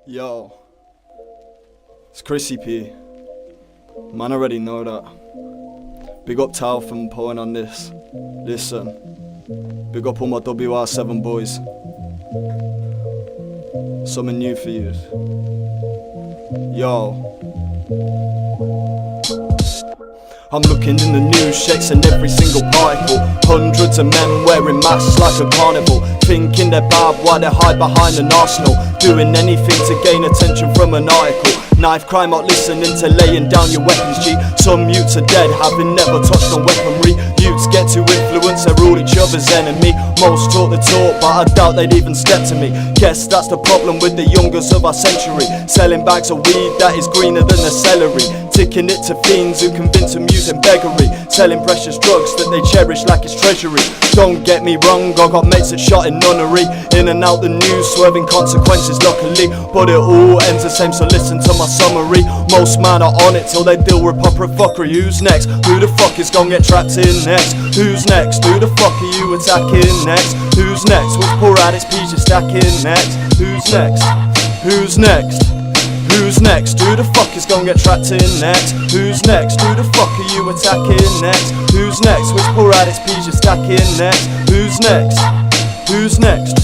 Yo, it's ChrissyP. Man, I already know that. Big up Tao from pulling on this. Listen, big up all my WR7 boys. Something new for you. Yo, I'm looking in the news, checking every single particle. Hundreds of men wearing masks like a carnival, thinking they're bad while they hide behind an arsenal, doing anything to gain attention from an article. Knife crime, not listening to laying down your weapons, G. Some youths are dead, having never touched on weaponry. Youths get too influenced, they're all each other's enemy. Most talk the talk, but I doubt they'd even step to me. Guess that's the problem with the youngers of our century. Selling bags of weed that is greener than the celery, ticking it to fiends who convince them using beggary. Selling precious drugs that they cherish like it's treasury. Don't get me wrong, I got mates that shot in nunnery. In and out the news, swerving consequences luckily. But it all ends the same, so listen to my summary. Most man are on it till they deal with proper fuckery. Who's next? Who the fuck is gonna get trapped in next? Who's next? Who the fuck are you attacking next? Who's next? Which poor addicts peas you're stacking next? Who's next? Who's next? Who's next? Who the fuck is gonna get trapped in next? Who's next? Who the fuck are you attacking next? Who's next? Which poor addicts peas you're stacking next? Who's next? Who's next?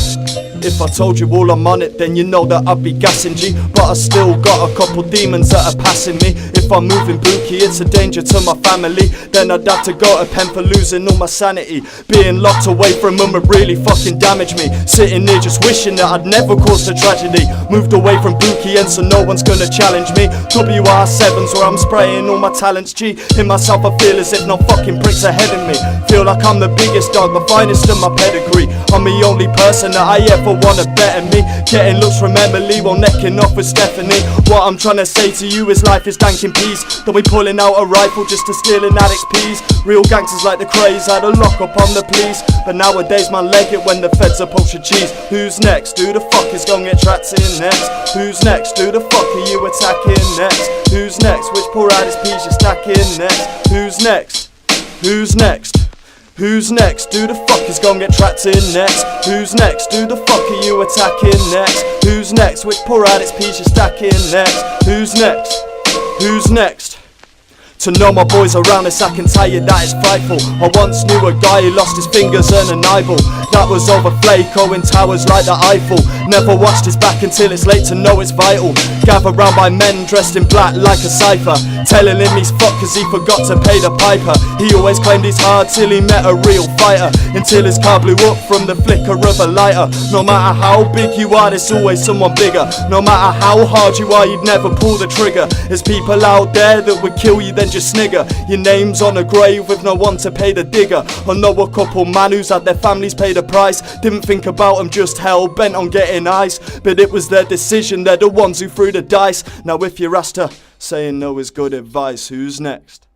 If I told you all I'm on it, then you know that I'd be gassing, G. But I still got a couple demons that are passing me. If I'm moving bookie, it's a danger to my family. Then I'd have to go to pen for losing all my sanity. Being locked away from them would really fucking damage me. Sitting there just wishing that I'd never caused a tragedy. Moved away from bookie and so no one's gonna challenge me. WR7's where I'm spraying all my talents, G. In myself I feel as if no fucking pricks ahead of me. Feel like I'm the biggest dog, the finest of my pedigree. I'm the only person that I ever wanna better me. Getting looks from Emily while necking off with Stephanie. What I'm trying to say to you is life is dank in peace. Don't be pulling out a rifle just to steal an addict's peas. Real gangsters like the craze had a lock up on the police, but nowadays man leg it when the feds are poaching cheese. Who's next? Who the fuck is gonna get trapped in next? Who's next? Who the fuck are you attacking next? Who's next? Which poor addict's peas you stacking next? Who's next? Who's next? Who's next? Who the fuck is gonna get trapped in next? Who's next? Who the fuck are you attacking next? Who's next? Which poor addict's peas you stacking next? Who's next? Who's next? To know my boys around this, I can tell you that it's frightful. I once knew a guy who lost his fingers and an eyeball. That was over Flaco in towers like the Eiffel. Never watched his back until it's late to know it's vital. Gathered round by men dressed in black like a cipher, telling him he's fucked cause he forgot to pay the piper. He always claimed he's hard till he met a real fighter, until his car blew up from the flicker of a lighter. No matter how big you are, there's always someone bigger. No matter how hard you are, you'd never pull the trigger. There's people out there that would kill you then just snigger. Your name's on a grave with no one to pay the digger. I know a couple man who's had their families pay the price. Didn't think about them, just hell bent on getting ice. But it was their decision, they're the ones who threw the dice. Now if you're asked to, saying no is good advice. Who's next?